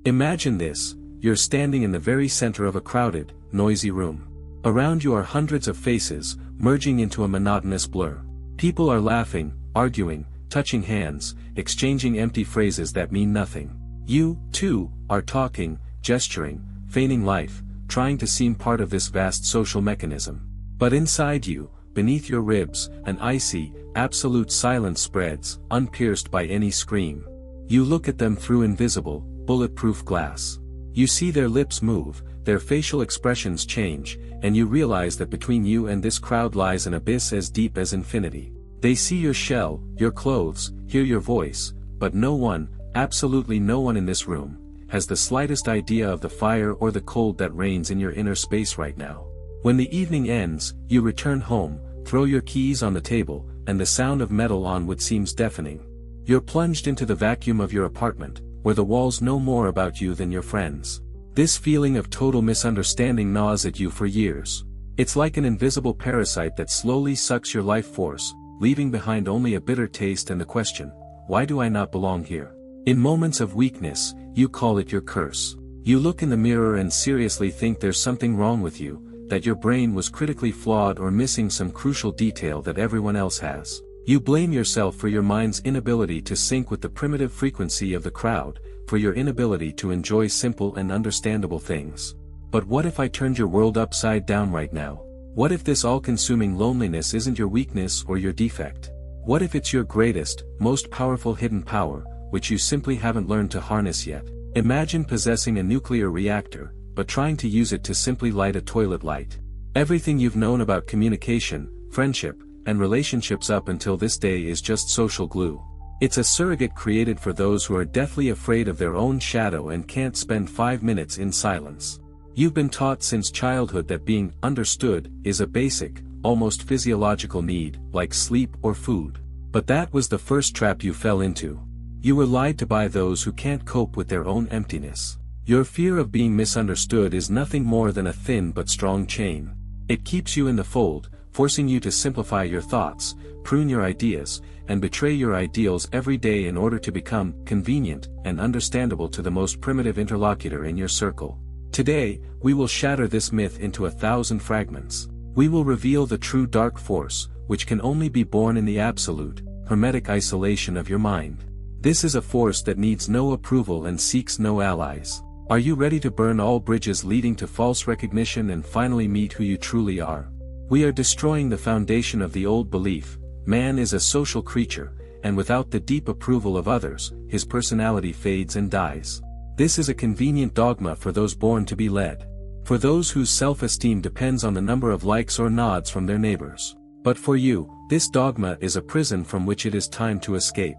Imagine this: you're standing in the very center of a crowded, noisy room. Around you are hundreds of faces, merging into a monotonous blur. People are laughing, arguing, touching hands, exchanging empty phrases that mean nothing. You, too, are talking, gesturing, feigning life, trying to seem part of this vast social mechanism. But inside you, beneath your ribs, an icy, absolute silence spreads, unpierced by any scream. You look at them through invisible, bulletproof glass. You see their lips move, their facial expressions change, and you realize that between you and this crowd lies an abyss as deep as infinity. They see your shell, your clothes, hear your voice, but no one, absolutely no one in this room, has the slightest idea of the fire or the cold that reigns in your inner space right now. When the evening ends, you return home, throw your keys on the table, and the sound of metal on wood seems deafening. You're plunged into the vacuum of your apartment, where the walls know more about you than your friends. This feeling of total misunderstanding gnaws at you for years. It's like an invisible parasite that slowly sucks your life force, leaving behind only a bitter taste and the question, why do I not belong here? In moments of weakness, you call it your curse. You look in the mirror and seriously think there's something wrong with you, that your brain was critically flawed or missing some crucial detail that everyone else has. You blame yourself for your mind's inability to sync with the primitive frequency of the crowd, for your inability to enjoy simple and understandable things. But what if I turned your world upside down right now? What if this all-consuming loneliness isn't your weakness or your defect? What if it's your greatest, most powerful hidden power, which you simply haven't learned to harness yet? Imagine possessing a nuclear reactor, but trying to use it to simply light a toilet light. Everything you've known about communication, friendship, and relationships up until this day is just social glue. It's a surrogate created for those who are deathly afraid of their own shadow and can't spend 5 minutes in silence. You've been taught since childhood that being understood is a basic, almost physiological need, like sleep or food. But that was the first trap you fell into. You were lied to by those who can't cope with their own emptiness. Your fear of being misunderstood is nothing more than a thin but strong chain. It keeps you in the fold, forcing you to simplify your thoughts, prune your ideas, and betray your ideals every day in order to become convenient and understandable to the most primitive interlocutor in your circle. Today, we will shatter this myth into 1,000 fragments. We will reveal the true dark force, which can only be born in the absolute, hermetic isolation of your mind. This is a force that needs no approval and seeks no allies. Are you ready to burn all bridges leading to false recognition and finally meet who you truly are? We are destroying the foundation of the old belief: man is a social creature, and without the deep approval of others, his personality fades and dies. This is a convenient dogma for those born to be led. For those whose self-esteem depends on the number of likes or nods from their neighbors. But for you, this dogma is a prison from which it is time to escape.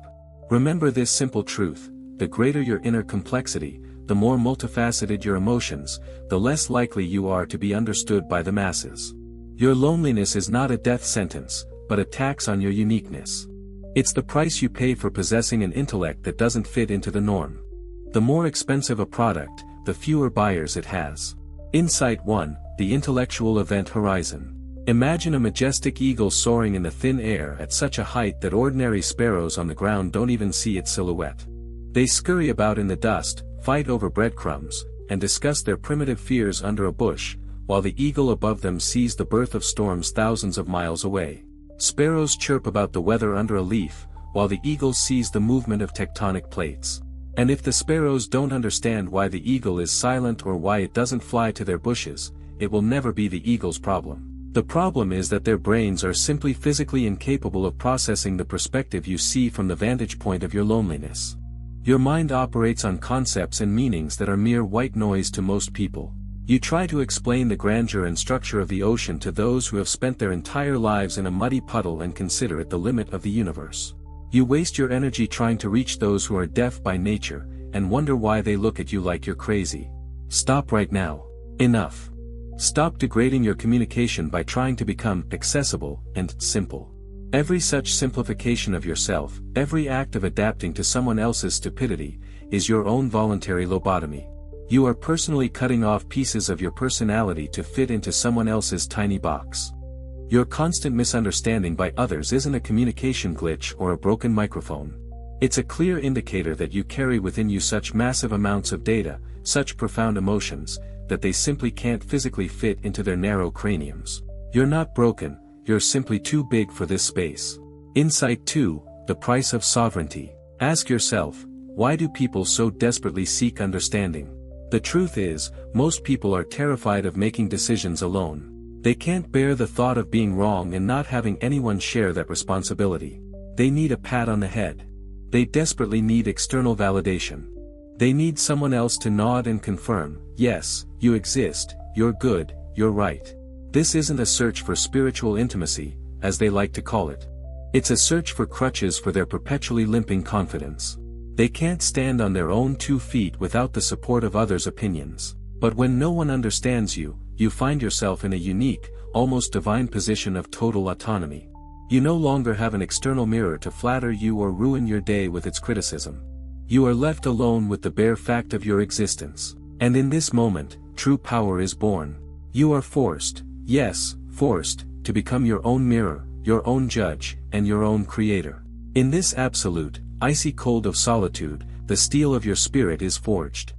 Remember this simple truth: the greater your inner complexity, the more multifaceted your emotions, the less likely you are to be understood by the masses. Your loneliness is not a death sentence, but a tax on your uniqueness. It's the price you pay for possessing an intellect that doesn't fit into the norm. The more expensive a product, the fewer buyers it has. Insight 1: The intellectual event horizon. Imagine a majestic eagle soaring in the thin air at such a height that ordinary sparrows on the ground don't even see its silhouette. They scurry about in the dust, fight over breadcrumbs, and discuss their primitive fears under a bush, while the eagle above them sees the birth of storms thousands of miles away. Sparrows chirp about the weather under a leaf, while the eagle sees the movement of tectonic plates. And if the sparrows don't understand why the eagle is silent or why it doesn't fly to their bushes, it will never be the eagle's problem. The problem is that their brains are simply physically incapable of processing the perspective you see from the vantage point of your loneliness. Your mind operates on concepts and meanings that are mere white noise to most people. You try to explain the grandeur and structure of the ocean to those who have spent their entire lives in a muddy puddle and consider it the limit of the universe. You waste your energy trying to reach those who are deaf by nature, and wonder why they look at you like you're crazy. Stop right now. Enough. Stop degrading your communication by trying to become accessible and simple. Every such simplification of yourself, every act of adapting to someone else's stupidity, is your own voluntary lobotomy. You are personally cutting off pieces of your personality to fit into someone else's tiny box. Your constant misunderstanding by others isn't a communication glitch or a broken microphone. It's a clear indicator that you carry within you such massive amounts of data, such profound emotions, that they simply can't physically fit into their narrow craniums. You're not broken, you're simply too big for this space. Insight 2, the price of sovereignty. Ask yourself, why do people so desperately seek understanding? The truth is, most people are terrified of making decisions alone. They can't bear the thought of being wrong and not having anyone share that responsibility. They need a pat on the head. They desperately need external validation. They need someone else to nod and confirm, yes, you exist, you're good, you're right. This isn't a search for spiritual intimacy, as they like to call it. It's a search for crutches for their perpetually limping confidence. They can't stand on their own 2 feet without the support of others' opinions. But when no one understands you, you find yourself in a unique, almost divine position of total autonomy. You no longer have an external mirror to flatter you or ruin your day with its criticism. You are left alone with the bare fact of your existence. And in this moment, true power is born. You are forced, yes, forced, to become your own mirror, your own judge, and your own creator. In this absolute, icy cold of solitude, the steel of your spirit is forged.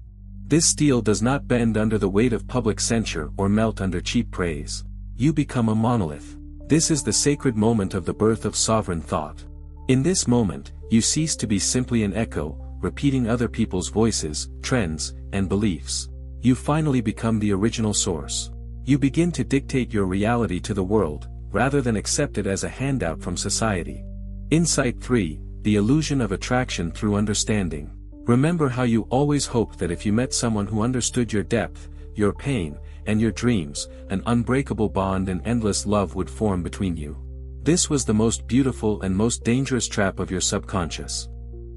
This steel does not bend under the weight of public censure or melt under cheap praise. You become a monolith. This is the sacred moment of the birth of sovereign thought. In this moment, you cease to be simply an echo, repeating other people's voices, trends, and beliefs. You finally become the original source. You begin to dictate your reality to the world, rather than accept it as a handout from society. Insight 3, the illusion of attraction through understanding. Remember how you always hoped that if you met someone who understood your depth, your pain, and your dreams, an unbreakable bond and endless love would form between you. This was the most beautiful and most dangerous trap of your subconscious.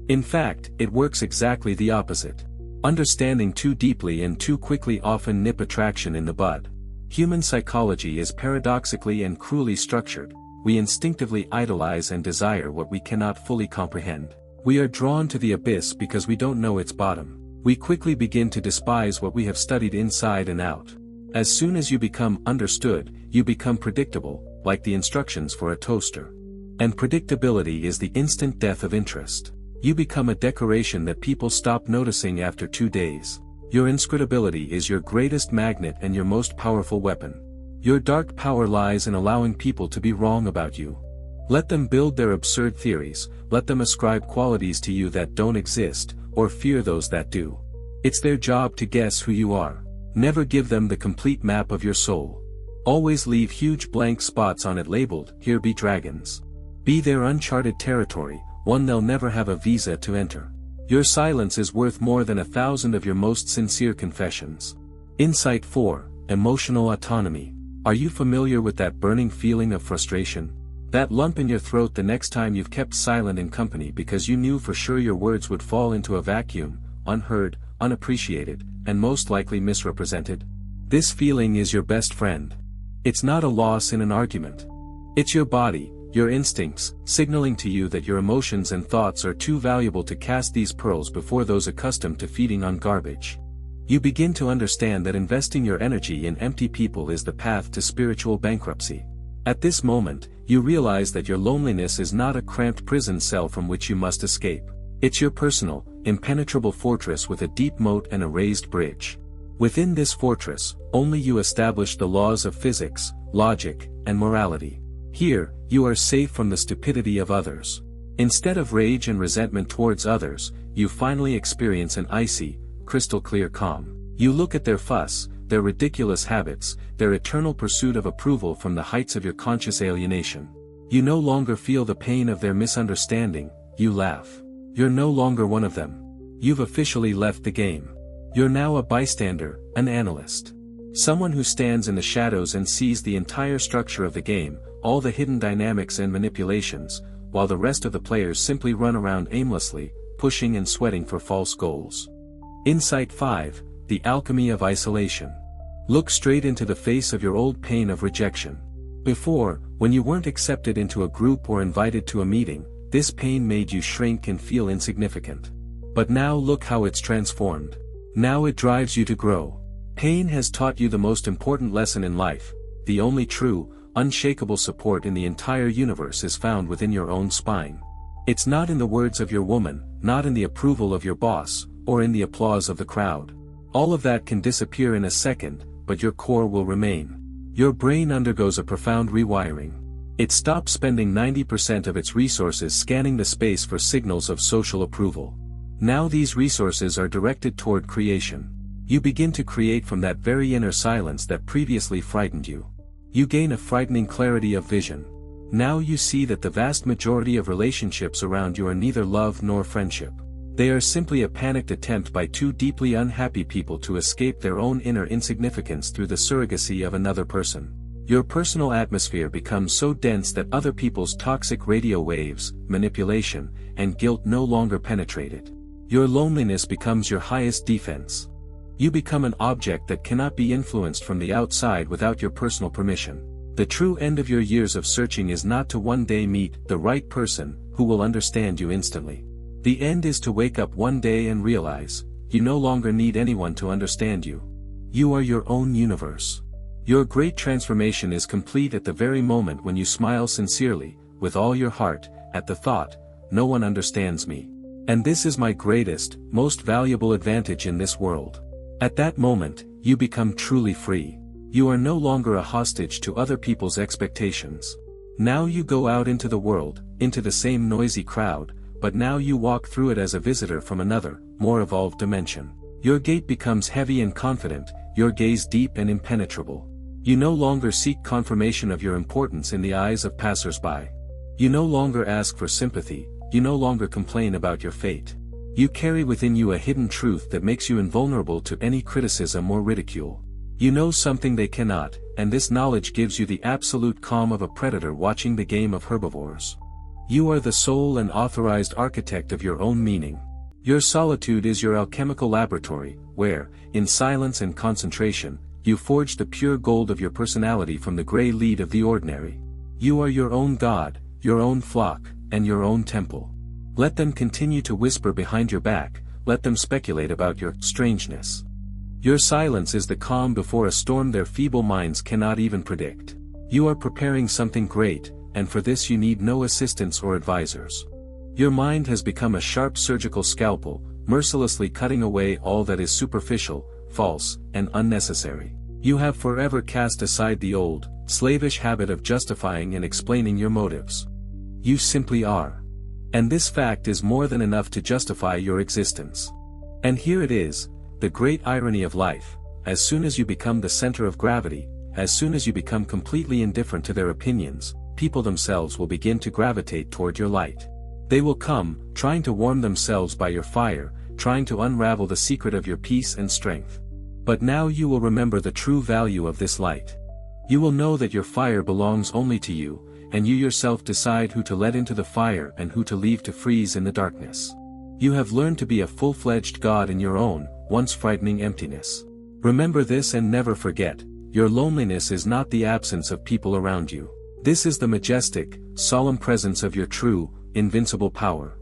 In fact, it works exactly the opposite. Understanding too deeply and too quickly often nip attraction in the bud. Human psychology is paradoxically and cruelly structured. We instinctively idolize and desire what we cannot fully comprehend. We are drawn to the abyss because we don't know its bottom. We quickly begin to despise what we have studied inside and out. As soon as you become understood, you become predictable, like the instructions for a toaster. And predictability is the instant death of interest. You become a decoration that people stop noticing after 2 days. Your inscrutability is your greatest magnet and your most powerful weapon. Your dark power lies in allowing people to be wrong about you. Let them build their absurd theories, let them ascribe qualities to you that don't exist, or fear those that do. It's their job to guess who you are. Never give them the complete map of your soul. Always leave huge blank spots on it labeled, "Here be dragons." Be their uncharted territory, one they'll never have a visa to enter. Your silence is worth more than 1,000 of your most sincere confessions. Insight 4, emotional autonomy. Are you familiar with that burning feeling of frustration? That lump in your throat the next time you've kept silent in company because you knew for sure your words would fall into a vacuum, unheard, unappreciated, and most likely misrepresented? This feeling is your best friend. It's not a loss in an argument. It's your body, your instincts, signaling to you that your emotions and thoughts are too valuable to cast these pearls before those accustomed to feeding on garbage. You begin to understand that investing your energy in empty people is the path to spiritual bankruptcy. At this moment, you realize that your loneliness is not a cramped prison cell from which you must escape. It's your personal, impenetrable fortress with a deep moat and a raised bridge. Within this fortress, only you establish the laws of physics, logic, and morality. Here, you are safe from the stupidity of others. Instead of rage and resentment towards others, you finally experience an icy, crystal-clear calm. You look at their fuss, their ridiculous habits, their eternal pursuit of approval from the heights of your conscious alienation. You no longer feel the pain of their misunderstanding, you laugh. You're no longer one of them. You've officially left the game. You're now a bystander, an analyst. Someone who stands in the shadows and sees the entire structure of the game, all the hidden dynamics and manipulations, while the rest of the players simply run around aimlessly, pushing and sweating for false goals. Insight 5, the alchemy of isolation. Look straight into the face of your old pain of rejection. Before, when you weren't accepted into a group or invited to a meeting, this pain made you shrink and feel insignificant. But now look how it's transformed. Now it drives you to grow. Pain has taught you the most important lesson in life. The only true, unshakable support in the entire universe is found within your own spine. It's not in the words of your woman, not in the approval of your boss, or in the applause of the crowd. All of that can disappear in a second, but your core will remain. Your brain undergoes a profound rewiring. It stops spending 90% of its resources scanning the space for signals of social approval. Now these resources are directed toward creation. You begin to create from that very inner silence that previously frightened you. You gain a frightening clarity of vision. Now you see that the vast majority of relationships around you are neither love nor friendship. They are simply a panicked attempt by two deeply unhappy people to escape their own inner insignificance through the surrogacy of another person. Your personal atmosphere becomes so dense that other people's toxic radio waves, manipulation, and guilt no longer penetrate it. Your loneliness becomes your highest defense. You become an object that cannot be influenced from the outside without your personal permission. The true end of your years of searching is not to one day meet the right person who will understand you instantly. The end is to wake up one day and realize, you no longer need anyone to understand you. You are your own universe. Your great transformation is complete at the very moment when you smile sincerely, with all your heart, at the thought, no one understands me. And this is my greatest, most valuable advantage in this world. At that moment, you become truly free. You are no longer a hostage to other people's expectations. Now you go out into the world, into the same noisy crowd, but now you walk through it as a visitor from another, more evolved dimension. Your gait becomes heavy and confident, your gaze deep and impenetrable. You no longer seek confirmation of your importance in the eyes of passers-by. You no longer ask for sympathy, you no longer complain about your fate. You carry within you a hidden truth that makes you invulnerable to any criticism or ridicule. You know something they cannot, and this knowledge gives you the absolute calm of a predator watching the game of herbivores. You are the sole and authorized architect of your own meaning. Your solitude is your alchemical laboratory, where, in silence and concentration, you forge the pure gold of your personality from the gray lead of the ordinary. You are your own god, your own flock, and your own temple. Let them continue to whisper behind your back, let them speculate about your strangeness. Your silence is the calm before a storm their feeble minds cannot even predict. You are preparing something great, and for this you need no assistants or advisors. Your mind has become a sharp surgical scalpel, mercilessly cutting away all that is superficial, false, and unnecessary. You have forever cast aside the old, slavish habit of justifying and explaining your motives. You simply are. And this fact is more than enough to justify your existence. And here it is, the great irony of life: as soon as you become the center of gravity, as soon as you become completely indifferent to their opinions, people themselves will begin to gravitate toward your light. They will come, trying to warm themselves by your fire, trying to unravel the secret of your peace and strength. But now you will remember the true value of this light. You will know that your fire belongs only to you, and you yourself decide who to let into the fire and who to leave to freeze in the darkness. You have learned to be a full-fledged God in your own, once frightening emptiness. Remember this and never forget, your loneliness is not the absence of people around you. This is the majestic, solemn presence of your true, invincible power.